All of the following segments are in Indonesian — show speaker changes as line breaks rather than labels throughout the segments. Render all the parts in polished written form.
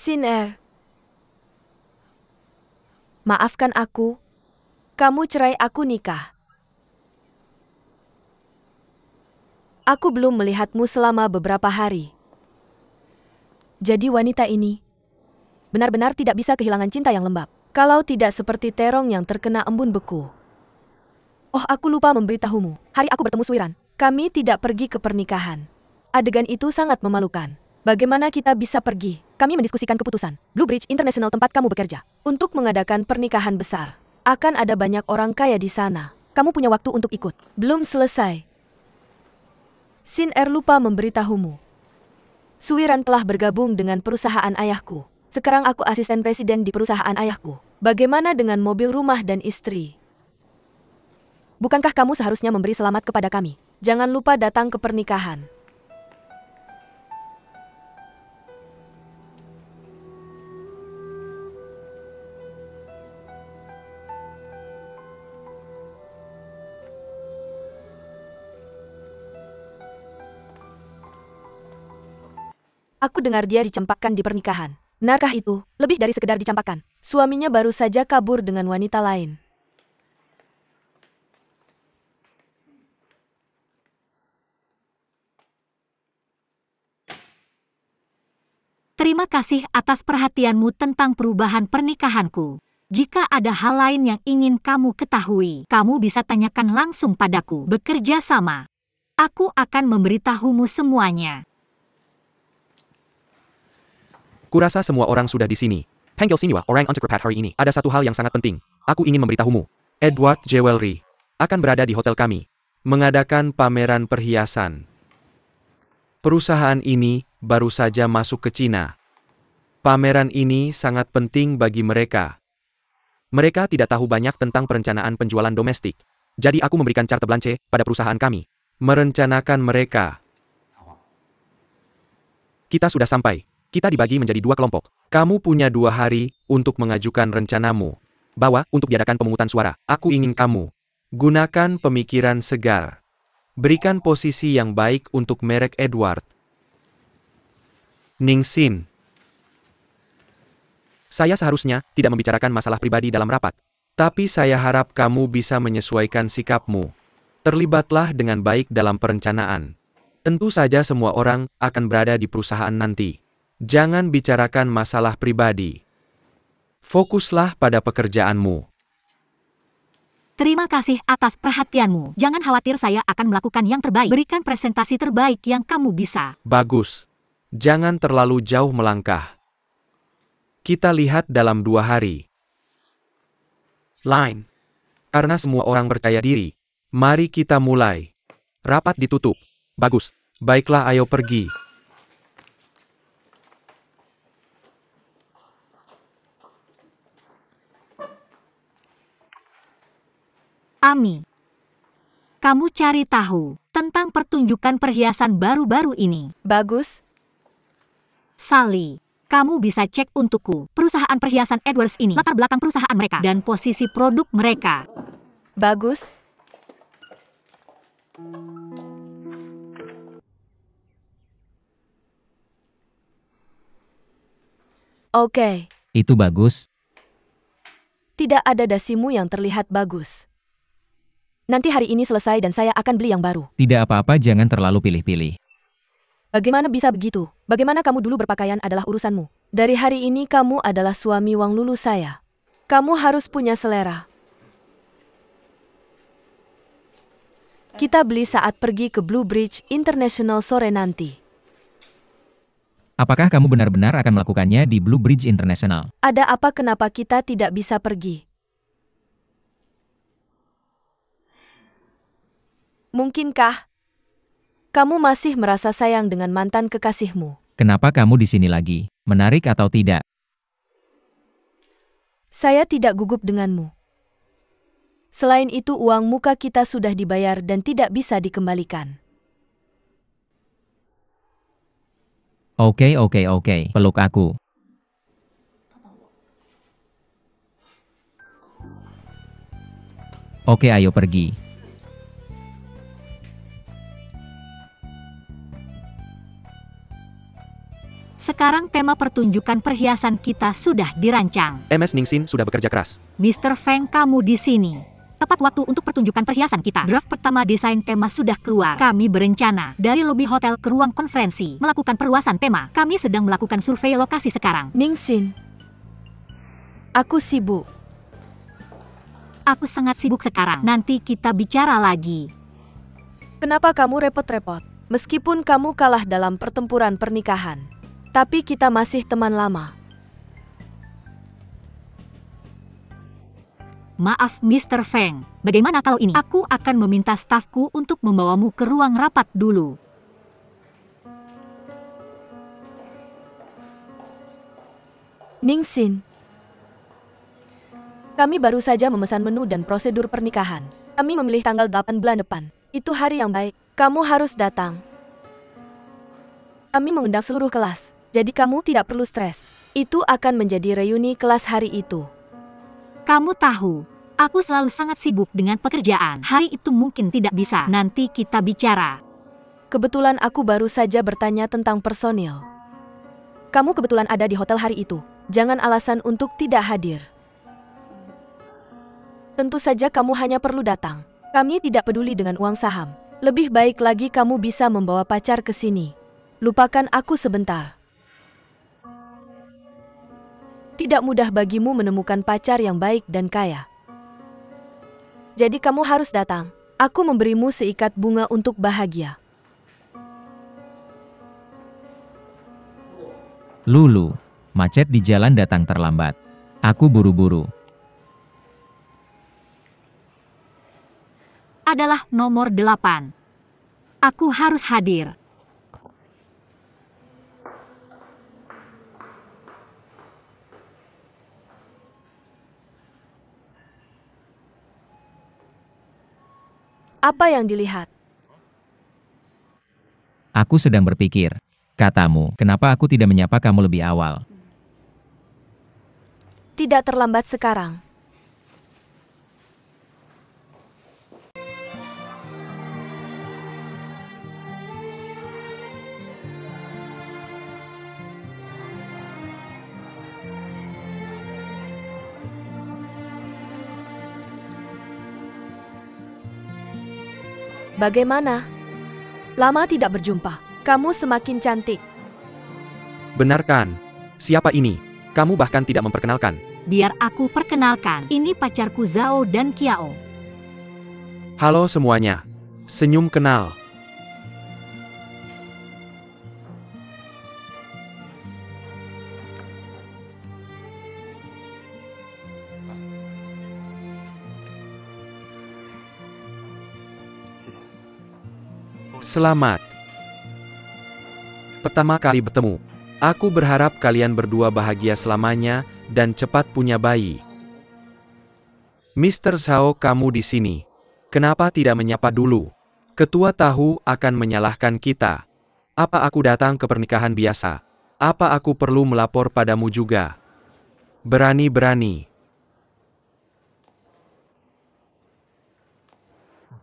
Siner, maafkan aku. Kamu cerai, aku nikah. Aku belum melihatmu selama beberapa hari. Jadi wanita ini benar-benar tidak bisa kehilangan cinta yang lembab. Kalau tidak seperti terong yang terkena embun beku. Oh, aku lupa memberitahumu. Hari aku bertemu Suiran, kami tidak pergi ke pernikahan. Adegan itu sangat memalukan. Bagaimana kita bisa pergi? Kami mendiskusikan keputusan Blue Bridge International tempat kamu bekerja untuk mengadakan pernikahan besar. Akan ada banyak orang kaya di sana. Kamu punya waktu untuk ikut. Belum selesai. Siner lupa memberitahumu. Suiran telah bergabung dengan perusahaan ayahku. Sekarang aku asisten presiden di perusahaan ayahku. Bagaimana dengan mobil, rumah, dan istri? Bukankah kamu seharusnya memberi selamat kepada kami? Jangan lupa datang ke pernikahan. Aku dengar dia dicampakkan di pernikahan. Benarkah itu? Lebih dari sekedar dicampakkan. Suaminya baru saja kabur dengan wanita lain.
Terima kasih atas perhatianmu tentang perubahan pernikahanku. Jika ada hal lain yang ingin kamu ketahui, kamu bisa tanyakan langsung padaku. Bekerja sama. Aku akan memberitahumu semuanya.
Kurasa semua orang sudah di sini. Panggil sini orang untuk rapat hari ini. Ada satu hal yang sangat penting. Aku ingin memberitahumu. Edward Jewelry akan berada di hotel kami. Mengadakan pameran perhiasan. Perusahaan ini baru saja masuk ke Cina. Pameran ini sangat penting bagi mereka. Mereka tidak tahu banyak tentang perencanaan penjualan domestik. Jadi aku memberikan carte blanche pada perusahaan kami. Merencanakan mereka. Kita sudah sampai. Kita dibagi menjadi 2 kelompok. Kamu punya 2 hari untuk mengajukan rencanamu. Bawa untuk diadakan pemungutan suara. Aku ingin kamu gunakan pemikiran segar. Berikan posisi yang baik untuk merek Edward. Ningsin. Saya seharusnya tidak membicarakan masalah pribadi dalam rapat. Tapi saya harap kamu bisa menyesuaikan sikapmu. Terlibatlah dengan baik dalam perencanaan. Tentu saja semua orang akan berada di perusahaan nanti. Jangan bicarakan masalah pribadi. Fokuslah pada pekerjaanmu.
Terima kasih atas perhatianmu. Jangan khawatir, saya akan melakukan yang terbaik. Berikan presentasi terbaik yang kamu bisa.
Bagus. Jangan terlalu jauh melangkah. Kita lihat dalam 2 hari. Line. Karena semua orang percaya diri. Mari kita mulai. Rapat ditutup. Bagus. Baiklah, ayo pergi.
Ami, kamu cari tahu tentang pertunjukan perhiasan baru-baru ini.
Bagus.
Sally, kamu bisa cek untukku perusahaan perhiasan Edwards ini, latar belakang perusahaan mereka, dan posisi produk mereka.
Bagus. Oke.
Itu bagus.
Tidak ada dasimu yang terlihat bagus. Nanti hari ini selesai dan saya akan beli yang baru.
Tidak apa-apa, jangan terlalu pilih-pilih.
Bagaimana bisa begitu? Bagaimana kamu dulu berpakaian adalah urusanmu. Dari hari ini kamu adalah suami Wang Lulu saya. Kamu harus punya selera. Kita beli saat pergi ke Blue Bridge International sore nanti.
Apakah kamu benar-benar akan melakukannya di Blue Bridge International?
Ada apa kenapa kita tidak bisa pergi? Mungkinkah kamu masih merasa sayang dengan mantan kekasihmu?
Kenapa kamu di sini lagi? Menarik atau tidak?
Saya tidak gugup denganmu. Selain itu, uang muka kita sudah dibayar dan tidak bisa dikembalikan.
Oke, peluk aku. Oke, ayo pergi.
Sekarang tema pertunjukan perhiasan kita sudah dirancang.
MS Ningsin sudah bekerja keras.
Mr. Feng, kamu di sini. Tepat waktu untuk pertunjukan perhiasan kita. Draft pertama desain tema sudah keluar. Kami berencana dari lobi hotel ke ruang konferensi melakukan perluasan tema. Kami sedang melakukan survei lokasi sekarang.
Ningsin, aku sibuk.
Aku sangat sibuk sekarang. Nanti kita bicara lagi.
Kenapa kamu repot-repot? Meskipun kamu kalah dalam pertempuran pernikahan, tapi kita masih teman lama.
Maaf Mr. Feng, bagaimana kalau ini? Aku akan meminta stafku untuk membawamu ke ruang rapat dulu.
Ningsin, kami baru saja memesan menu dan prosedur pernikahan. Kami memilih tanggal 8 bulan depan. Itu hari yang baik. Kamu harus datang. Kami mengundang seluruh kelas, jadi kamu tidak perlu stres. Itu akan menjadi reuni kelas hari itu.
Kamu tahu, aku selalu sangat sibuk dengan pekerjaan. Hari itu mungkin tidak bisa. Nanti kita bicara.
Kebetulan aku baru saja bertanya tentang personil. Kamu kebetulan ada di hotel hari itu. Jangan alasan untuk tidak hadir. Tentu saja kamu hanya perlu datang. Kami tidak peduli dengan uang saham. Lebih baik lagi kamu bisa membawa pacar ke sini. Lupakan aku sebentar. Tidak mudah bagimu menemukan pacar yang baik dan kaya. Jadi kamu harus datang. Aku memberimu seikat bunga untuk bahagia.
Lulu, macet di jalan datang terlambat. Aku buru-buru.
Adalah nomor 8. Aku harus hadir.
Apa yang dilihat?
Aku sedang berpikir. Katamu, kenapa aku tidak menyapa kamu lebih awal?
Tidak terlambat sekarang. Bagaimana? Lama tidak berjumpa. Kamu semakin cantik.
Benarkan? Siapa ini? Kamu bahkan tidak memperkenalkan.
Biar aku perkenalkan. Ini pacarku Zhao dan Kiao.
Halo semuanya. Senyum kenal. Selamat. Pertama kali bertemu. Aku berharap kalian berdua bahagia selamanya dan cepat punya bayi. Mr. Zhao, kamu di sini. Kenapa tidak menyapa dulu? Ketua tahu akan menyalahkan kita. Apa aku datang ke pernikahan biasa? Apa aku perlu melapor padamu juga? Berani-berani.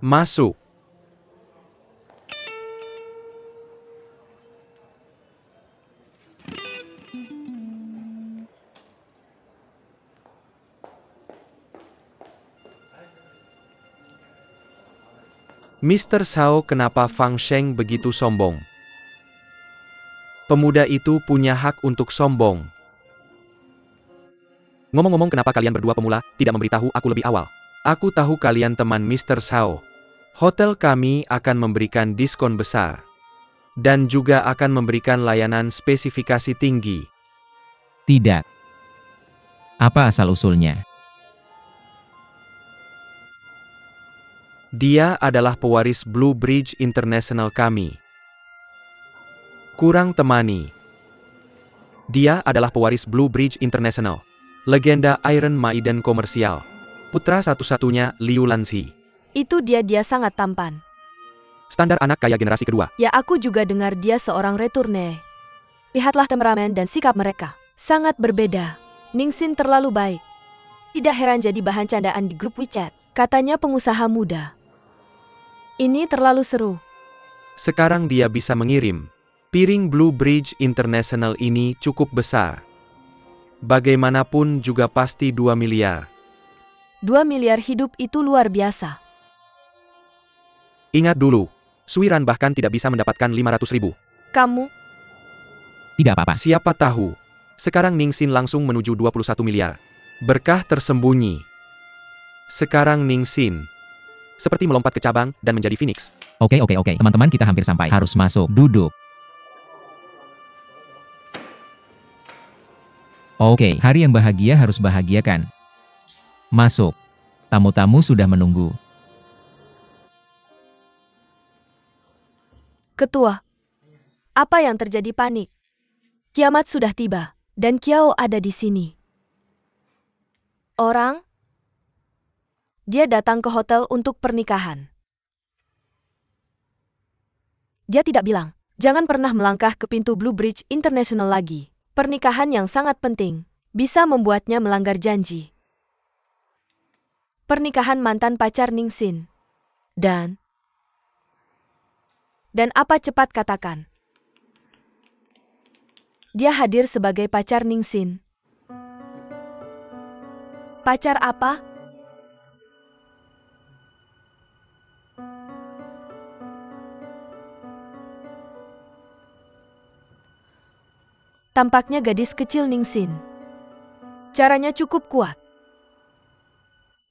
Masuk. Mr. Zhao, kenapa Fang Sheng begitu sombong? Pemuda itu punya hak untuk sombong. Ngomong-ngomong, kenapa kalian berdua pemula tidak memberitahu aku lebih awal? Aku tahu kalian teman Mr. Zhao. Hotel kami akan memberikan diskon besar. Dan juga akan memberikan layanan spesifikasi tinggi.
Tidak. Apa asal-usulnya?
Dia adalah pewaris Blue Bridge International kami. Kurang temani. Dia adalah pewaris Blue Bridge International. Legenda Iron Maiden komersial. Putra satu-satunya Liu Lanzi.
Itu dia sangat tampan.
Standar anak kaya generasi kedua.
Ya, aku juga dengar dia seorang retourne. Lihatlah temperamen dan sikap mereka. Sangat berbeda. Ningsin terlalu baik. Tidak heran jadi bahan candaan di grup WeChat. Katanya pengusaha muda. Ini terlalu seru.
Sekarang dia bisa mengirim. Piring Blue Bridge International ini cukup besar. Bagaimanapun juga pasti 2 miliar.
2 miliar hidup itu luar biasa.
Ingat dulu, Suiran bahkan tidak bisa mendapatkan 500.000.
Kamu,
Tidak apa-apa.
Siapa tahu, sekarang Ningsin langsung menuju 21 miliar. Berkah tersembunyi. Sekarang Ningsin seperti melompat ke cabang dan menjadi Phoenix.
Oke. Teman-teman, kita hampir sampai. Harus masuk. Duduk. Oke, hari yang bahagia harus bahagiakan. Masuk. Tamu-tamu sudah menunggu.
Ketua. Apa yang terjadi panik? Kiamat sudah tiba, dan Kiao ada di sini. Orang? Dia datang ke hotel untuk pernikahan. Dia tidak bilang, jangan pernah melangkah ke pintu Blue Bridge International lagi. Pernikahan yang sangat penting, bisa membuatnya melanggar janji. Pernikahan mantan pacar Ningsin. Dan apa cepat katakan? Dia hadir sebagai pacar Ningsin. Pacar apa? Tampaknya gadis kecil Ningsin. Caranya cukup kuat.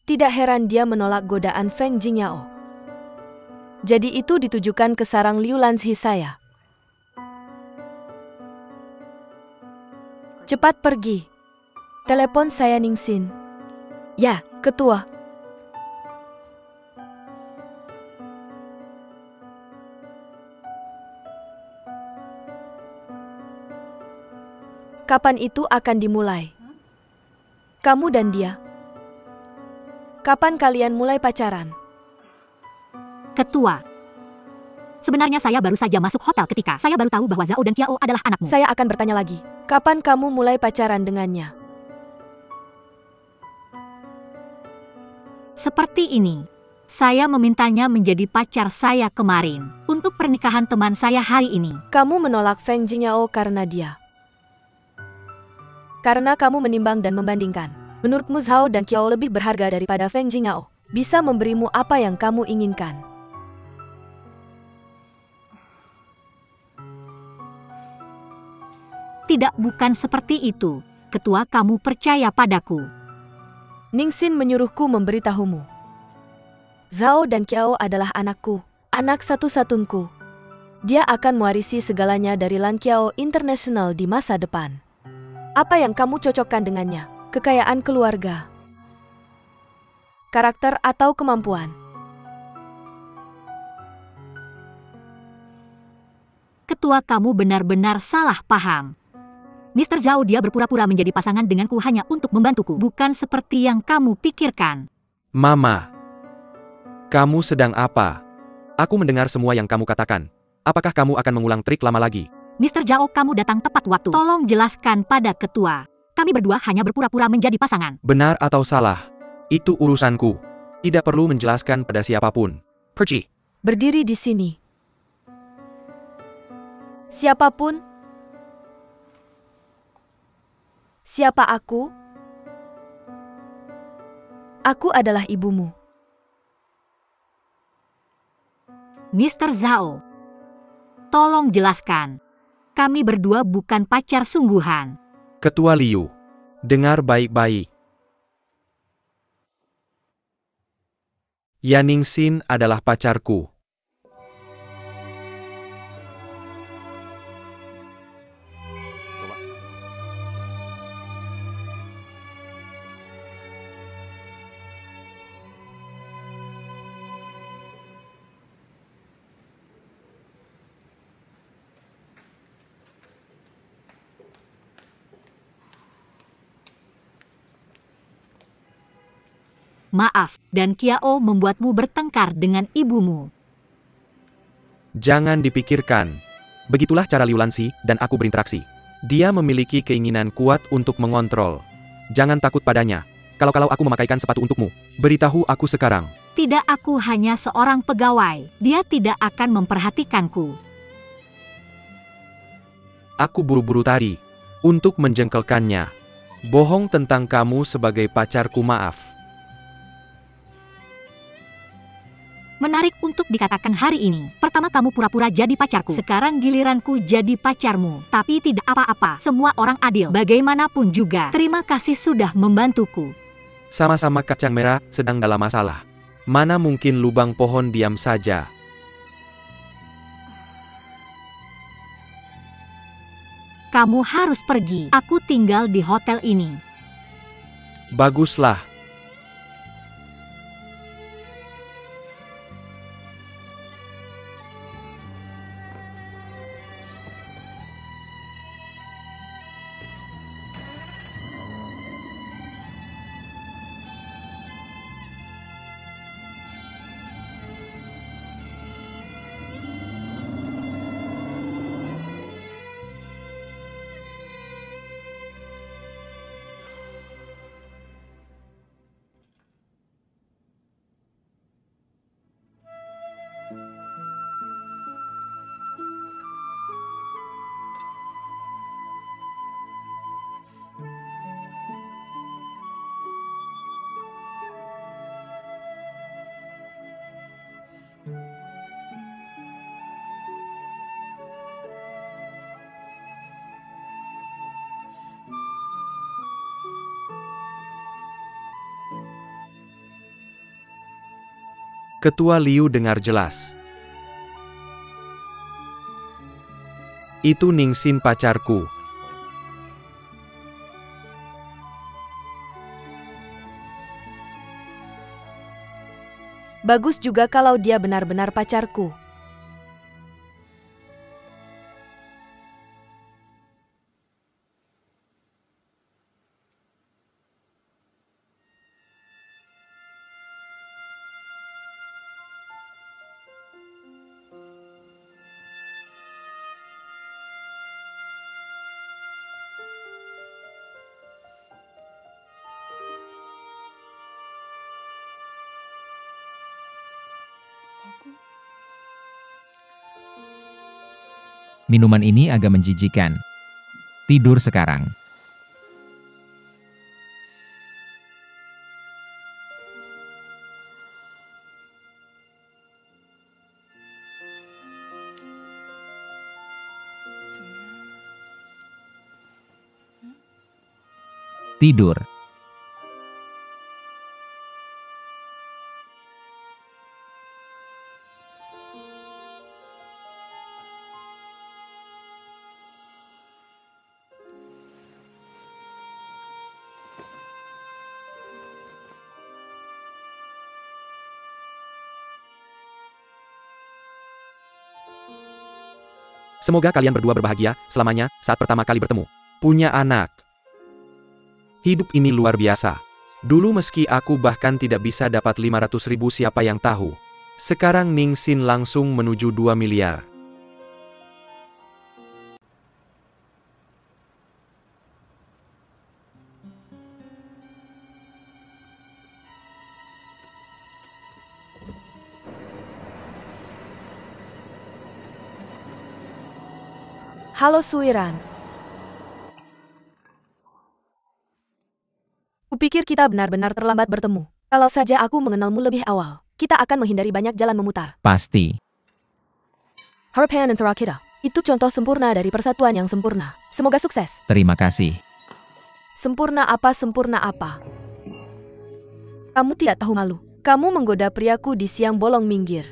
Tidak heran dia menolak godaan Feng Jingyao. Jadi itu ditujukan ke sarang Liu Lanzi saya. Cepat pergi. Telepon saya Ningsin. Ya, Ketua. Kapan itu akan dimulai? Kamu dan dia. Kapan kalian mulai pacaran?
Ketua. Sebenarnya saya baru saja masuk hotel ketika saya baru tahu bahwa Zhao dan Kiao adalah anakmu.
Saya akan bertanya lagi. Kapan kamu mulai pacaran dengannya?
Seperti ini. Saya memintanya menjadi pacar saya kemarin untuk pernikahan teman saya hari ini.
Kamu menolak Feng Jingyao karena dia. Karena kamu menimbang dan membandingkan. Menurutmu Zhao dan Kiao lebih berharga daripada Feng Jingyao. Bisa memberimu apa yang kamu inginkan.
Tidak, bukan seperti itu. Ketua, kamu percaya padaku.
Ningsin menyuruhku memberitahumu. Zhao dan Kiao adalah anakku, anak satu-satuku. Dia akan mewarisi segalanya dari Lan Kiao International di masa depan. Apa yang kamu cocokkan dengannya? Kekayaan keluarga, karakter atau kemampuan?
Ketua, kamu benar-benar salah paham. Mr. Zhao dia berpura-pura menjadi pasangan denganku hanya untuk membantuku. Bukan seperti yang kamu pikirkan.
Mama, kamu sedang apa? Aku mendengar semua yang kamu katakan. Apakah kamu akan mengulang trik lama lagi?
Mr. Zhao, kamu datang tepat waktu. Tolong jelaskan pada ketua. Kami berdua hanya berpura-pura menjadi pasangan.
Benar atau salah? Itu urusanku. Tidak perlu menjelaskan pada siapapun. Pergi.
Berdiri di sini. Siapapun? Siapa aku? Aku adalah ibumu.
Mr. Zhao, tolong jelaskan. Kami berdua bukan pacar sungguhan.
Ketua Liu, dengar baik-baik. Yaningsin adalah pacarku.
Maaf, dan Kiao membuatmu bertengkar dengan ibumu.
Jangan dipikirkan. Begitulah cara Liu Lanzi dan aku berinteraksi. Dia memiliki keinginan kuat untuk mengontrol. Jangan takut padanya. Kalau aku memakaikan sepatu untukmu, beritahu aku sekarang.
Tidak, aku hanya seorang pegawai. Dia tidak akan memperhatikanku.
Aku buru-buru tadi untuk menjengkelkannya. Bohong tentang kamu sebagai pacarku, maaf.
Menarik untuk dikatakan hari ini. Pertama kamu pura-pura jadi pacarku. Sekarang giliranku jadi pacarmu. Tapi tidak apa-apa. Semua orang adil. Bagaimanapun juga. Terima kasih sudah membantuku.
Sama-sama, kacang merah sedang dalam masalah. Mana mungkin lubang pohon diam saja.
Kamu harus pergi. Aku tinggal di hotel ini.
Baguslah. Ketua Liu dengar jelas. Itu Ningxin pacarku.
Bagus juga kalau dia benar-benar pacarku.
Minuman ini agak menjijikan. Tidur sekarang. Tidur.
Semoga kalian berdua berbahagia selamanya saat pertama kali bertemu. Punya anak. Hidup ini luar biasa. Dulu meski aku bahkan tidak bisa dapat 500.000, siapa yang tahu. Sekarang Ningxin langsung menuju 2 miliar.
Halo Suiran. Kupikir kita benar-benar terlambat bertemu. Kalau saja aku mengenalmu lebih awal, kita akan menghindari banyak jalan memutar.
Pasti.
Harapan antara kita. Itu contoh sempurna dari persatuan yang sempurna. Semoga sukses.
Terima kasih.
Sempurna apa? Kamu tidak tahu malu. Kamu menggoda priaku di siang bolong, minggir.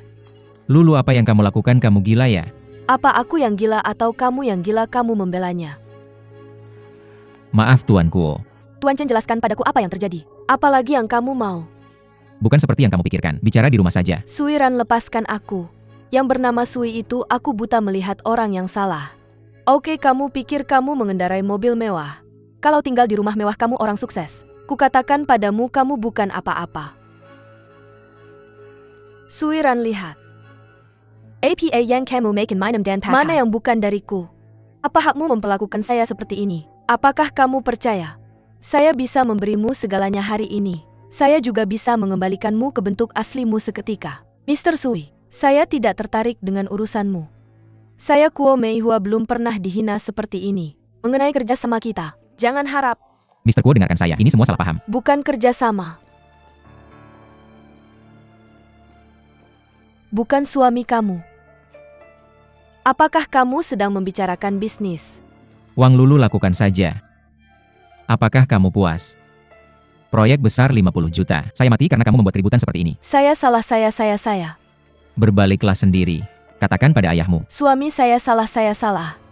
Lulu, apa yang kamu lakukan? Kamu gila ya?
Apa aku yang gila atau kamu yang gila? Kamu membelanya.
Maaf tuanku.
Tuan Chen, jelaskan padaku apa yang terjadi. Apalagi yang kamu mau?
Bukan seperti yang kamu pikirkan. Bicara di rumah saja.
Suiran, lepaskan aku. Yang bernama Sui itu, aku buta melihat orang yang salah. Oke, kamu pikir kamu mengendarai mobil mewah. Kalau tinggal di rumah mewah kamu orang sukses. Kukatakan padamu, kamu bukan apa-apa. Suiran, lihat. Apa yang kamu makin mainem dan pakai? Mana yang bukan dariku? Apa hakmu memperlakukan saya seperti ini? Apakah kamu percaya? Saya bisa memberimu segalanya hari ini. Saya juga bisa mengembalikanmu ke bentuk aslimu seketika. Mr. Sui, saya tidak tertarik dengan urusanmu. Saya Kuo Meihua belum pernah dihina seperti ini. Mengenai kerja sama kita, jangan harap.
Mr. Kuo, dengarkan saya, ini semua salah paham.
Bukan kerjasama. Bukan suami kamu. Apakah kamu sedang membicarakan bisnis?
Wang Lulu, lakukan saja. Apakah kamu puas? Proyek besar 50 juta. Saya mati karena kamu membuat keributan seperti ini.
Saya salah, saya.
Berbaliklah sendiri. Katakan pada ayahmu.
Suami saya salah, saya salah.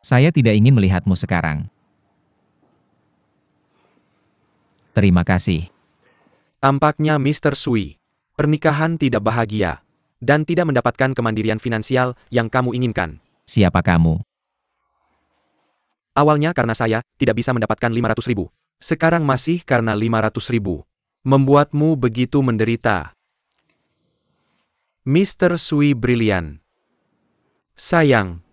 Saya tidak ingin melihatmu sekarang. Terima kasih.
Tampaknya Mr. Sui, pernikahan tidak bahagia, dan tidak mendapatkan kemandirian finansial yang kamu inginkan.
Siapa kamu?
Awalnya karena saya tidak bisa mendapatkan 500.000. Sekarang masih karena 500.000. Membuatmu begitu menderita. Mr. Sui brilian. Sayang.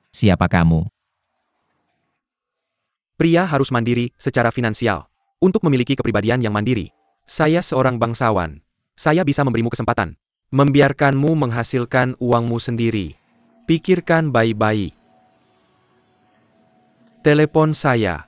Siapa kamu?
Pria harus mandiri secara finansial. Untuk memiliki kepribadian yang mandiri. Saya seorang bangsawan. Saya bisa memberimu kesempatan. Membiarkanmu menghasilkan uangmu sendiri. Pikirkan baik-baik. Telepon saya.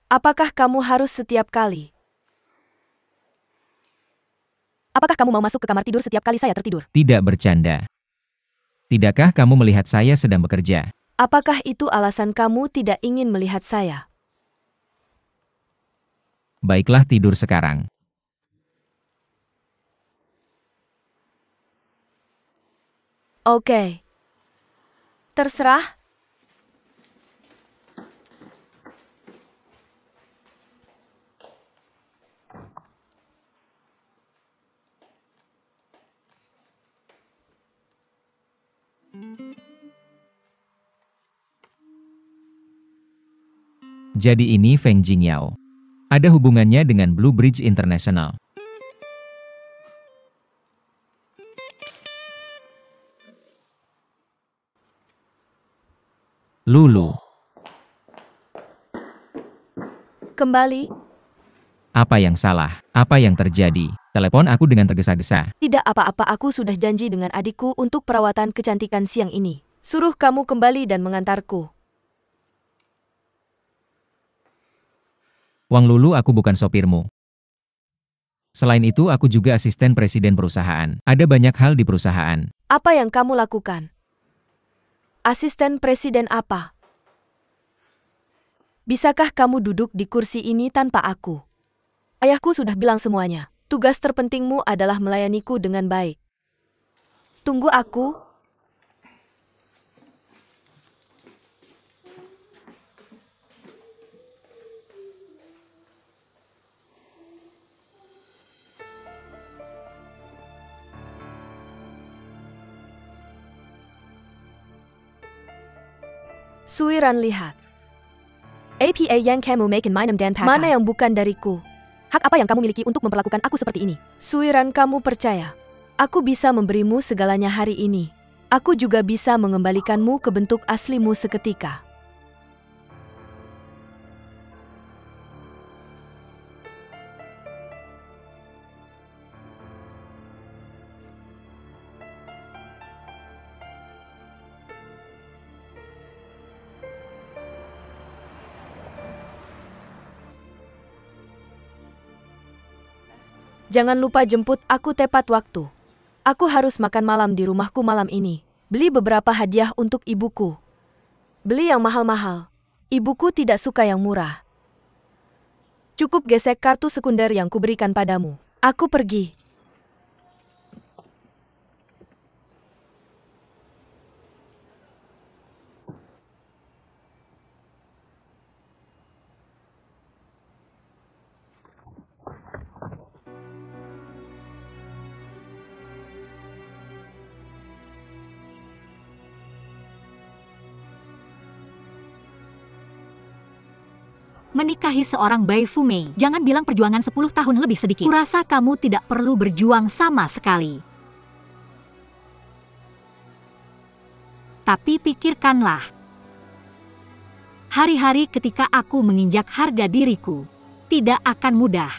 Apakah kamu harus setiap kali? Apakah kamu mau masuk ke kamar tidur setiap kali saya tertidur?
Tidak bercanda. Tidakkah kamu melihat saya sedang bekerja?
Apakah itu alasan kamu tidak ingin melihat saya?
Baiklah, tidur sekarang.
Oke. Terserah.
Jadi ini Feng Jingyao. Ada hubungannya dengan Blue Bridge International. Lulu,
Kembali.
apa yang salah? Apa yang terjadi? Telepon aku dengan tergesa-gesa.
Tidak apa-apa, aku sudah janji dengan adikku untuk perawatan kecantikan siang ini. Suruh kamu kembali dan mengantarku.
Wang Lulu, aku bukan sopirmu. Selain itu, aku juga asisten presiden perusahaan. Ada banyak hal di perusahaan.
Apa yang kamu lakukan? Asisten presiden apa? Bisakah kamu duduk di kursi ini tanpa aku? Ayahku sudah bilang semuanya. Tugas terpentingmu adalah melayaniku dengan baik. Tunggu aku. Suiran lihat.
Apa yang kamu makan minum dan pakai?
Mana yang bukan dariku?
Hak apa yang kamu miliki untuk memperlakukan aku seperti ini?
Suiran, kamu percaya? Aku bisa memberimu segalanya hari ini. Aku juga bisa mengembalikanmu ke bentuk aslimu seketika. Jangan lupa jemput aku tepat waktu. Aku harus makan malam di rumahku malam ini. Beli beberapa hadiah untuk ibuku. Beli yang mahal-mahal. Ibuku tidak suka yang murah. Cukup gesek kartu sekunder yang kuberikan padamu. Aku pergi.
Menikahi seorang Bai Fumei, jangan bilang perjuangan 10 tahun lebih sedikit. Kurasa kamu tidak perlu berjuang sama sekali. Tapi pikirkanlah, hari-hari ketika aku menginjak harga diriku, tidak akan mudah.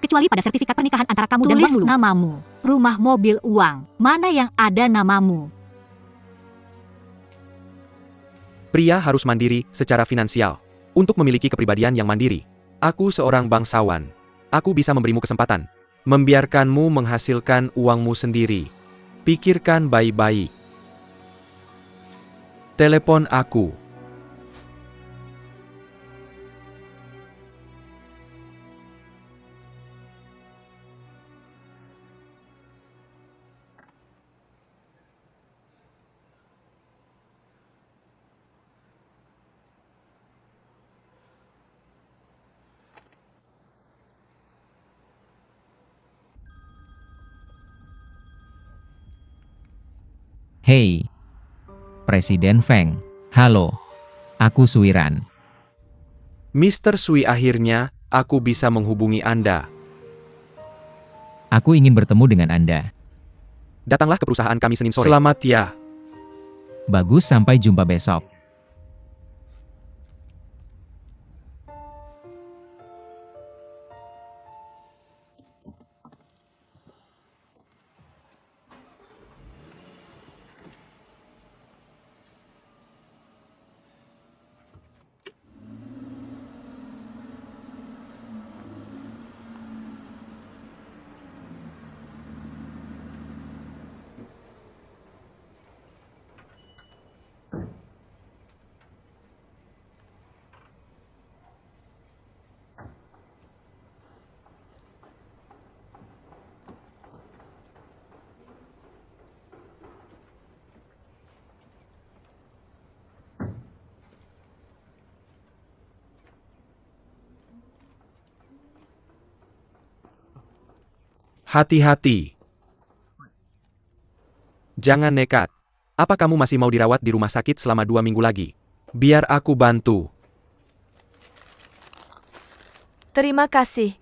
Kecuali pada sertifikat pernikahan antara kamu dan Wang Lulu. Namamu, rumah, mobil, uang, mana yang ada namamu?
Pria harus mandiri secara finansial. Untuk memiliki kepribadian yang mandiri. Aku seorang bangsawan. Aku bisa memberimu kesempatan. Membiarkanmu menghasilkan uangmu sendiri. Pikirkan baik-baik. Telepon aku.
Hei, Presiden Feng. Halo, aku Suiran.
Mr. Sui, akhirnya aku bisa menghubungi Anda.
Aku ingin bertemu dengan Anda.
Datanglah ke perusahaan kami Senin sore. Selamat ya.
Bagus, sampai jumpa besok.
Hati-hati. Jangan nekat. Apa kamu masih mau dirawat di rumah sakit selama 2 minggu lagi? Biar aku bantu.
Terima kasih.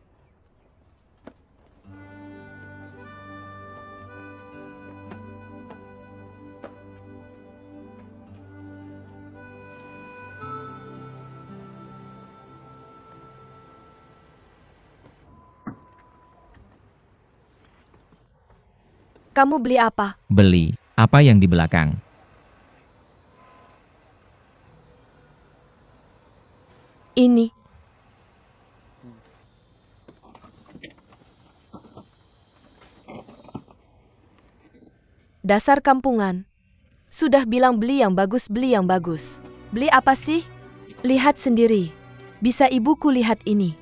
Kamu beli apa?
Beli, apa yang di belakang?
Ini. Dasar kampungan. Sudah bilang beli yang bagus, beli yang bagus. Beli apa sih? Lihat sendiri. Bisa ibuku lihat ini.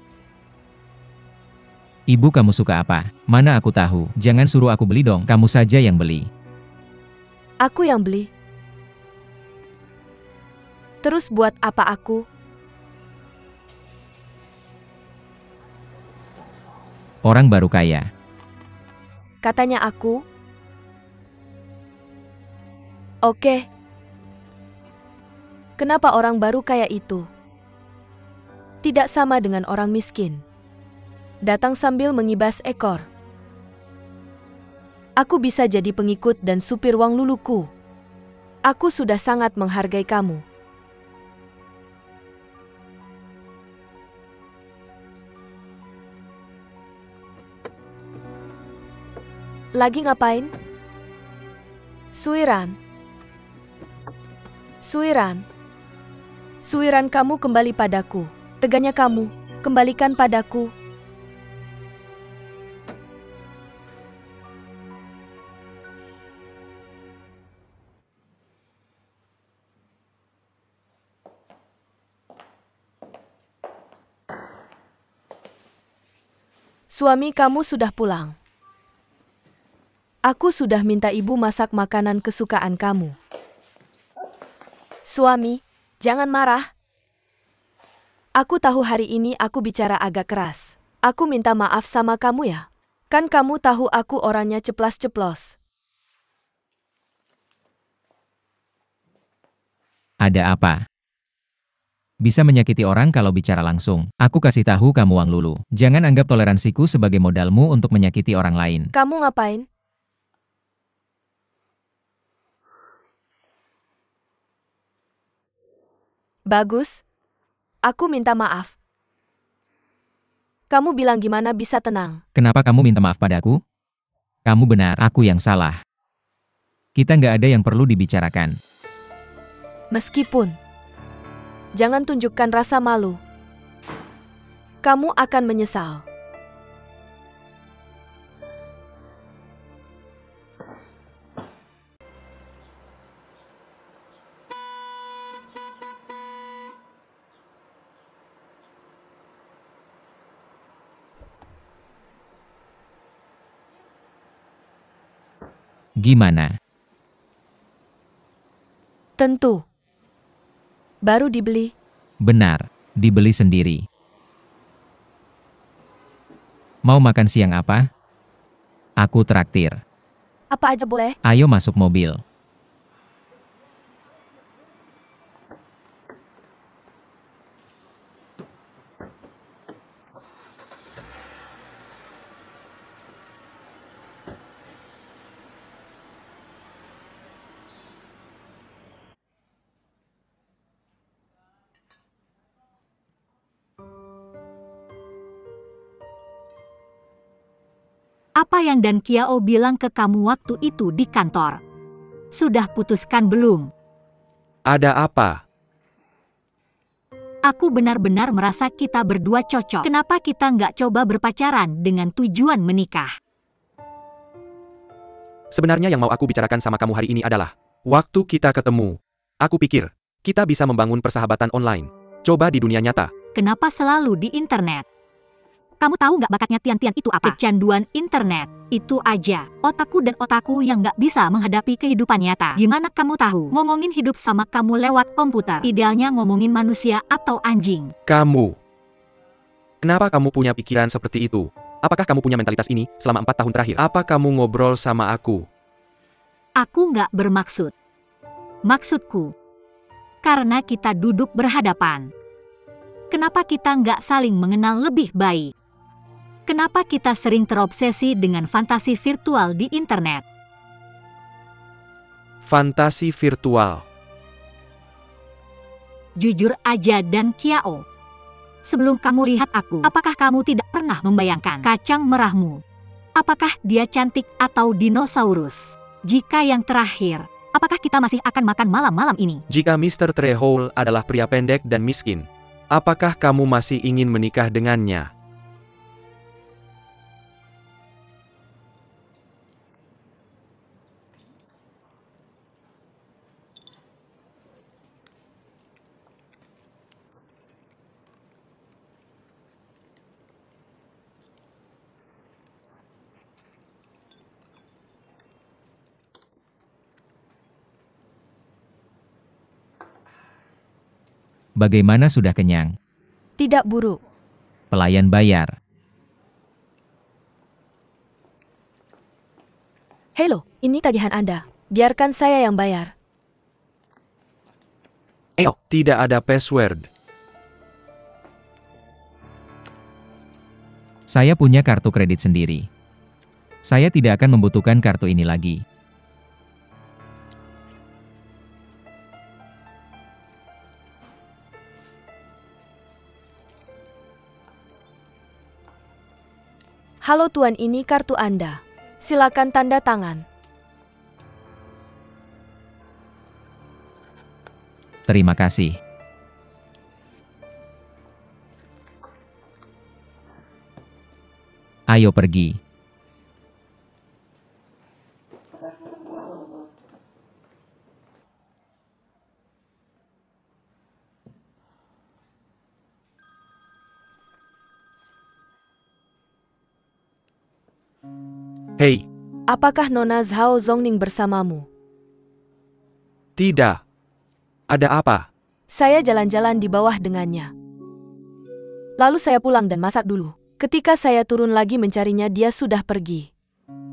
Ibu kamu suka apa? Mana aku tahu. Jangan suruh aku beli dong. Kamu saja yang beli.
Aku yang beli. Terus buat apa aku?
Orang baru kaya.
Katanya aku. Oke. Kenapa orang baru kaya itu tidak sama dengan orang miskin? Datang sambil mengibas ekor. Aku bisa jadi pengikut dan supir Wang Luluku. Aku sudah sangat menghargai kamu. Lagi ngapain? Suiran. Suiran. Suiran, kamu kembali padaku. Teganya kamu, kembalikan padaku. Suami kamu sudah pulang. Aku sudah minta ibu masak makanan kesukaan kamu. Suami, jangan marah. Aku tahu hari ini aku bicara agak keras. Aku minta maaf sama kamu ya. Kan kamu tahu aku orangnya ceplas-ceplos.
Ada apa? Bisa menyakiti orang kalau bicara langsung. Aku kasih tahu kamu Wang Lulu. Jangan anggap toleransiku sebagai modalmu untuk menyakiti orang lain.
Kamu ngapain? Bagus. Aku minta maaf. Kamu bilang gimana bisa tenang?
Kenapa kamu minta maaf padaku? Kamu benar, aku yang salah. Kita nggak ada yang perlu dibicarakan.
Meskipun. Jangan tunjukkan rasa malu. Kamu akan menyesal.
Gimana?
Tentu. Baru dibeli.
Benar, dibeli sendiri. Mau makan siang apa? Aku traktir.
Apa aja boleh?
Ayo masuk mobil.
Apa yang Dan Kiao bilang ke kamu waktu itu di kantor? Sudah putuskan belum?
Ada apa?
Aku benar-benar merasa kita berdua cocok. Kenapa kita nggak coba berpacaran dengan tujuan menikah?
Sebenarnya yang mau aku bicarakan sama kamu hari ini adalah, waktu kita ketemu, aku pikir, kita bisa membangun persahabatan online. Coba di dunia nyata.
Kenapa selalu di internet? Kamu tahu nggak bakatnya Tian-Tian itu apa? Kecanduan internet. Itu aja. Otakku dan otakku yang nggak bisa menghadapi kehidupan nyata. Gimana kamu tahu? Ngomongin hidup sama kamu lewat komputer. Idealnya ngomongin manusia atau anjing.
Kamu. Kenapa kamu punya pikiran seperti itu? Apakah kamu punya mentalitas ini selama 4 tahun terakhir? Apa kamu ngobrol sama aku?
Aku nggak bermaksud. Maksudku, karena kita duduk berhadapan. Kenapa kita nggak saling mengenal lebih baik? Kenapa kita sering terobsesi dengan fantasi virtual di internet?
Fantasi virtual.
Jujur aja Dan Kiao. Sebelum kamu lihat aku, apakah kamu tidak pernah membayangkan kacang merahmu? Apakah dia cantik atau dinosaurus? Jika yang terakhir, apakah kita masih akan makan malam-malam ini?
Jika Mr. Trehole adalah pria pendek dan miskin, apakah kamu masih ingin menikah dengannya?
Bagaimana sudah kenyang?
Tidak buruk.
Pelayan bayar.
Halo, ini tagihan Anda. Biarkan saya yang bayar.
Tidak ada password.
Saya punya kartu kredit sendiri. Saya tidak akan membutuhkan kartu ini lagi.
Halo Tuan, ini kartu Anda. Silakan tanda tangan.
Terima kasih. Ayo pergi.
Hei,
Apakah Nona Zhao Zongning bersamamu?
tidak. Ada apa?
Saya jalan-jalan di bawah dengannya. Lalu saya pulang dan masak dulu. Ketika saya turun lagi mencarinya, dia sudah pergi.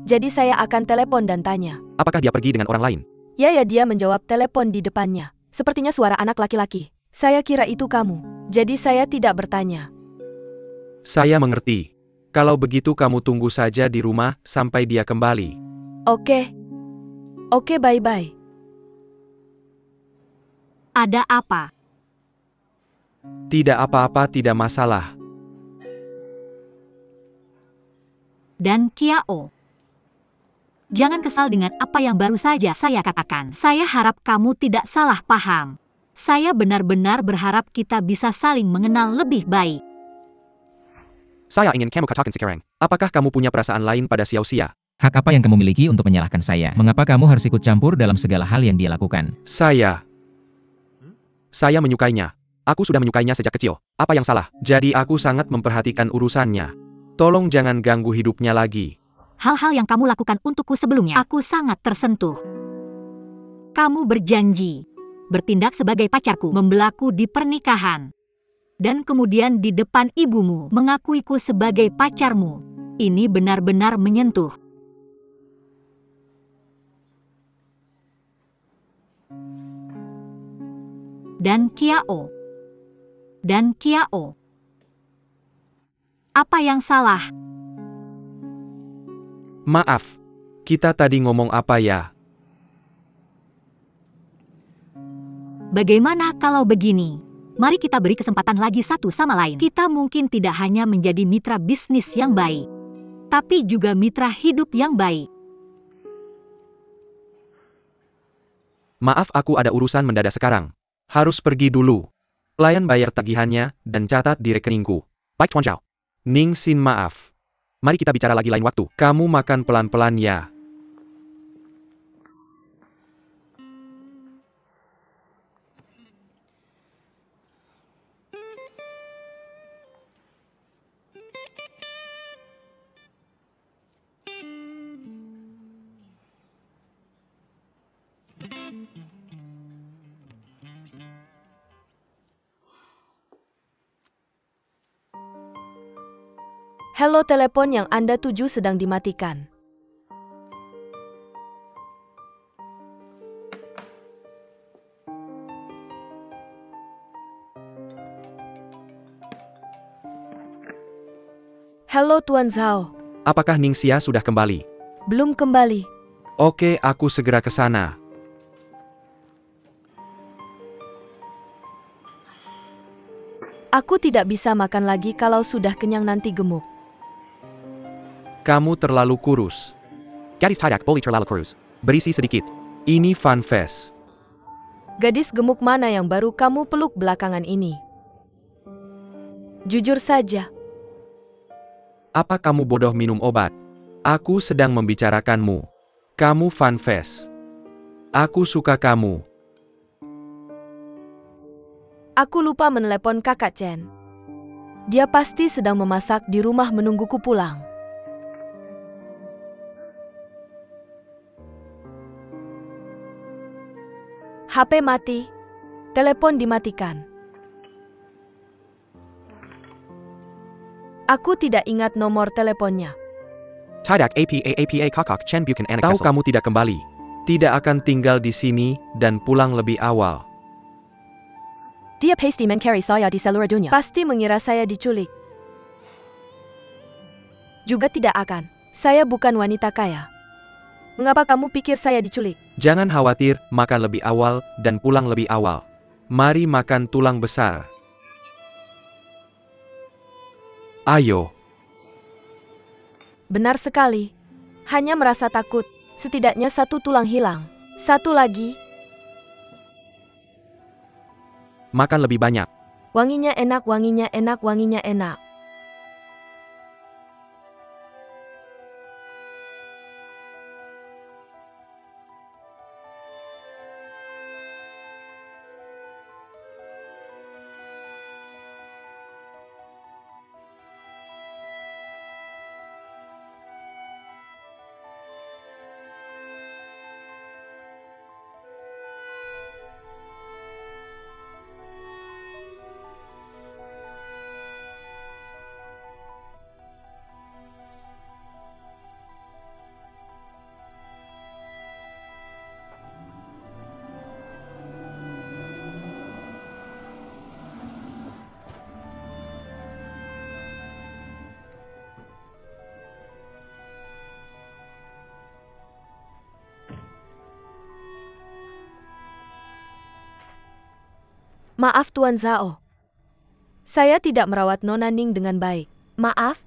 Jadi saya akan telepon dan tanya.
Apakah dia pergi dengan orang lain?
Ya, dia menjawab telepon di depannya. Sepertinya suara anak laki-laki. Saya kira itu kamu. Jadi saya tidak bertanya.
Saya mengerti. Kalau begitu kamu tunggu saja di rumah sampai dia kembali.
Oke. Oke, bye-bye.
Ada apa?
Tidak apa-apa, tidak masalah.
Dan Kiao. Jangan kesal dengan apa yang baru saja saya katakan. Saya harap kamu tidak salah paham. Saya benar-benar berharap kita bisa saling mengenal lebih baik.
Saya ingin kamu katakan sekarang. Apakah kamu punya perasaan lain pada Xiao Xia?
Hak apa yang kamu miliki untuk menyalahkan saya? Mengapa kamu harus ikut campur dalam segala hal yang dia lakukan?
Saya menyukainya. Aku sudah menyukainya sejak kecil. Apa yang salah? Jadi aku sangat memperhatikan urusannya. Tolong jangan ganggu hidupnya lagi.
Hal-hal yang kamu lakukan untukku sebelumnya, aku sangat tersentuh. Kamu berjanji bertindak sebagai pacarku, membelaku di pernikahan. Dan kemudian di depan ibumu, mengakuiku sebagai pacarmu. Ini benar-benar menyentuh. Dan Kiao. Apa yang salah?
Maaf. Kita tadi ngomong apa ya?
Bagaimana kalau begini? Mari kita beri kesempatan lagi satu sama lain. Kita mungkin tidak hanya menjadi mitra bisnis yang baik, tapi juga mitra hidup yang baik.
Maaf, aku ada urusan mendadak sekarang. Harus pergi dulu. Pelayan bayar tagihannya dan catat di rekeningku. Baik, Chuan Zhao. Ning Xin, maaf. Mari kita bicara lagi lain waktu. Kamu makan pelan-pelan ya.
Halo, telepon yang Anda tuju sedang dimatikan. Halo, Tuan Zhao.
Apakah Ning Xia sudah kembali?
Belum kembali.
Oke, aku segera ke sana.
Aku tidak bisa makan lagi kalau sudah kenyang nanti gemuk.
Kamu terlalu kurus. Gadis tidak boleh terlalu kurus. Berisi sedikit. Ini Fun Fest.
Gadis gemuk mana yang baru kamu peluk belakangan ini? Jujur saja.
Apa kamu bodoh minum obat? Aku sedang membicarakanmu. Kamu Fun Fest. Aku suka kamu.
Aku lupa menelepon kakak Chen. Dia pasti sedang memasak di rumah menungguku pulang. HP mati. Telepon dimatikan. Aku tidak ingat nomor teleponnya.
Tidak apa kakak Chen bukan anak tahu kamu tidak kembali. Tidak akan tinggal di sini dan pulang lebih awal.
Dia pasti mencari saya di seluruh dunia.
Pasti mengira saya diculik. Juga tidak akan. Saya bukan wanita kaya. Mengapa kamu pikir saya diculik?
Jangan khawatir, makan lebih awal dan pulang lebih awal. Mari makan tulang besar. Ayo.
Benar sekali. Hanya merasa takut. Setidaknya satu tulang hilang. Satu lagi.
Makan lebih banyak.
Wanginya enak, wanginya enak, wanginya enak. Maaf Tuan Zhao. Saya tidak merawat Nona Ning dengan baik. Maaf.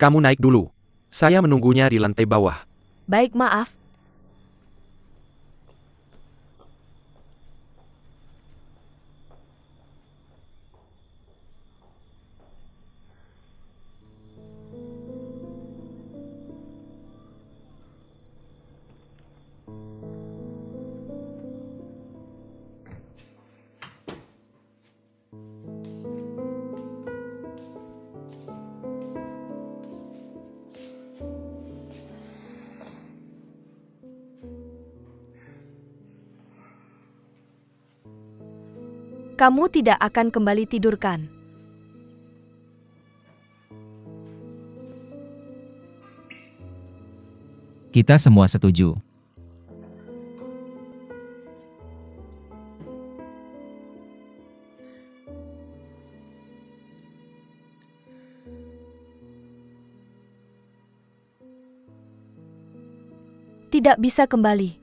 Kamu naik dulu. Saya menunggunya di lantai bawah.
Baik, maaf. Kamu tidak akan kembali tidur kan?
Kita semua setuju.
Tidak bisa kembali.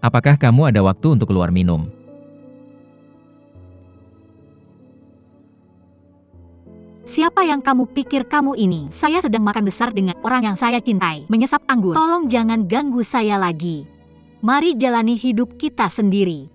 Apakah kamu ada waktu untuk keluar minum?
Siapa yang kamu pikir kamu ini? Saya sedang makan besar dengan orang yang saya cintai, menyesap anggur. Tolong jangan ganggu saya lagi. Mari jalani hidup kita sendiri.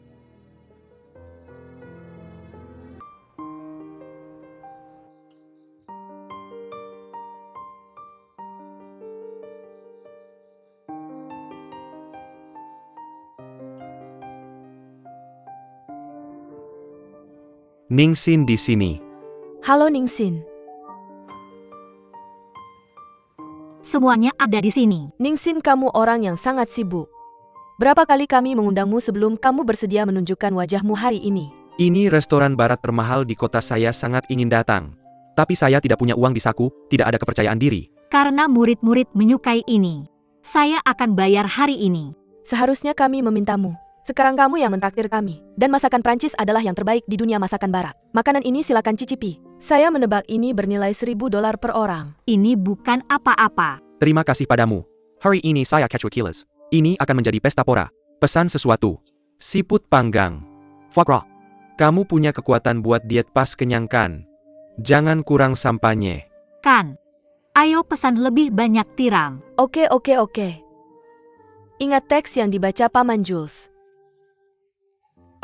Ningsin di sini.
Halo Ningsin.
Semuanya ada di sini.
Ningsin, kamu orang yang sangat sibuk. Berapa kali kami mengundangmu sebelum kamu bersedia menunjukkan wajahmu hari ini?
Ini restoran barat termahal di kota, saya sangat ingin datang. Tapi saya tidak punya uang di saku, tidak ada kepercayaan diri.
Karena murid-murid menyukai ini, saya akan bayar hari ini.
Seharusnya kami memintamu. Sekarang kamu yang mentraktir kami. Dan masakan Prancis adalah yang terbaik di dunia masakan barat. Makanan ini silakan cicipi. Saya menebak ini bernilai $1.000 per orang.
Ini bukan apa-apa.
Terima kasih padamu. Hari ini saya catch kilos. Ini akan menjadi pesta pora. Pesan sesuatu. Siput panggang. Foie gras. Kamu punya kekuatan buat diet pas, kenyangkan. Jangan kurang sampahnya.
Kan? Ayo pesan lebih banyak tiram.
Oke. Ingat teks yang dibaca Paman Jules.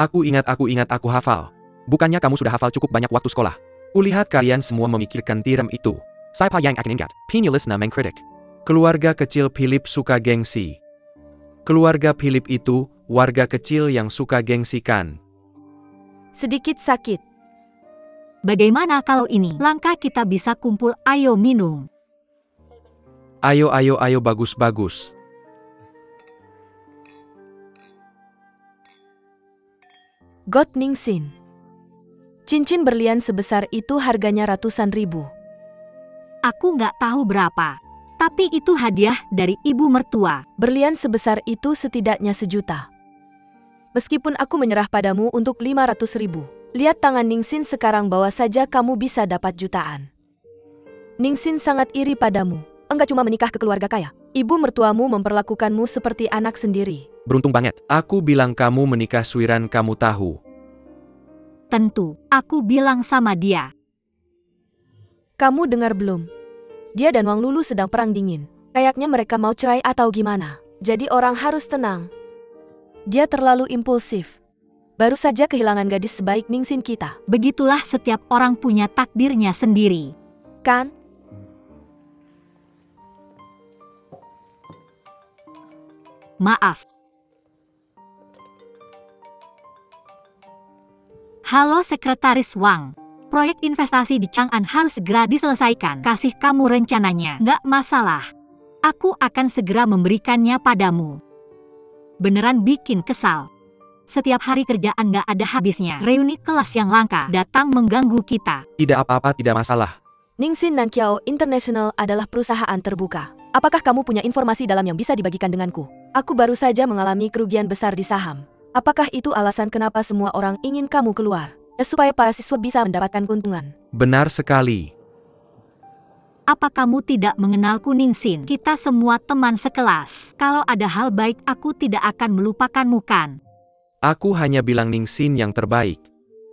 Aku ingat, aku hafal. Bukannya kamu sudah hafal cukup banyak waktu sekolah? Kulihat kalian semua memikirkan tiram itu. Siapa yang akan ingat? Penulis na mengkritik. Keluarga kecil Philip suka gengsi. Keluarga Philip itu, warga kecil yang suka gengsi kan?
Sedikit sakit.
Bagaimana kalau ini? Langkah kita bisa kumpul, ayo minum.
Ayo, bagus.
God Ningsin. Cincin berlian sebesar itu harganya ratusan ribu.
Aku nggak tahu berapa. Tapi itu hadiah dari ibu mertua.
Berlian sebesar itu setidaknya 1 juta. Meskipun aku menyerah padamu untuk 500 ribu. Lihat tangan Ningsin sekarang, bawa saja kamu bisa dapat jutaan. Ningsin sangat iri padamu. enggak cuma menikah ke keluarga kaya. Ibu mertuamu memperlakukanmu seperti anak sendiri.
Beruntung banget. Aku bilang kamu menikah Suiran, kamu tahu.
Tentu, aku bilang sama dia.
Kamu dengar belum? Dia dan Wang Lulu sedang perang dingin. Kayaknya mereka mau cerai atau gimana. Jadi orang harus tenang. Dia terlalu impulsif. Baru saja kehilangan gadis sebaik Ningsin kita.
Begitulah setiap orang punya takdirnya sendiri.
Kan?
Maaf. Halo Sekretaris Wang. Proyek investasi di Chang'an harus segera diselesaikan. Kasih kamu rencananya. Nggak masalah. Aku akan segera memberikannya padamu. Beneran bikin kesal. Setiap hari kerjaan nggak ada habisnya. Reuni kelas yang langka datang mengganggu kita.
Tidak apa-apa, tidak masalah.
Ningsin Nankiao International adalah perusahaan terbuka. Apakah kamu punya informasi dalam yang bisa dibagikan denganku? Aku baru saja mengalami kerugian besar di saham. Apakah itu alasan kenapa semua orang ingin kamu keluar? Supaya para siswa bisa mendapatkan keuntungan.
Benar sekali.
Apa kamu tidak mengenalku Ningsin? Kita semua teman sekelas. Kalau ada hal baik aku tidak akan melupakanmu kan?
Aku hanya bilang Ningsin yang terbaik.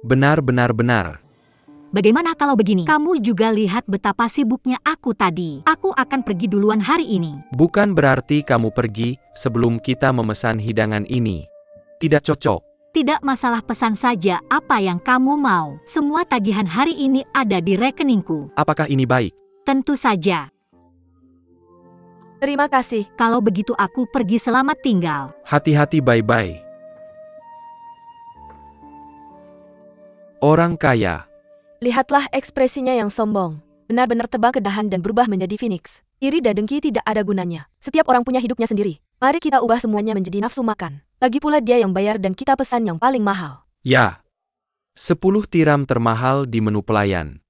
Benar.
Bagaimana kalau begini? Kamu juga lihat betapa sibuknya aku tadi. Aku akan pergi duluan hari ini.
Bukan berarti kamu pergi sebelum kita memesan hidangan ini. Tidak cocok.
Tidak masalah, pesan saja apa yang kamu mau. Semua tagihan hari ini ada di rekeningku.
Apakah ini baik?
Tentu saja.
Terima kasih.
Kalau begitu aku pergi, selamat tinggal.
Hati-hati, bye-bye. Orang kaya.
Lihatlah ekspresinya yang sombong. Benar-benar tebal ke dahan dan berubah menjadi phoenix. Iri dan dengki tidak ada gunanya. Setiap orang punya hidupnya sendiri. Mari kita ubah semuanya menjadi nafsu makan. Lagi pula dia yang bayar dan kita pesan yang paling mahal.
Ya. 10 tiram termahal di menu pelayan.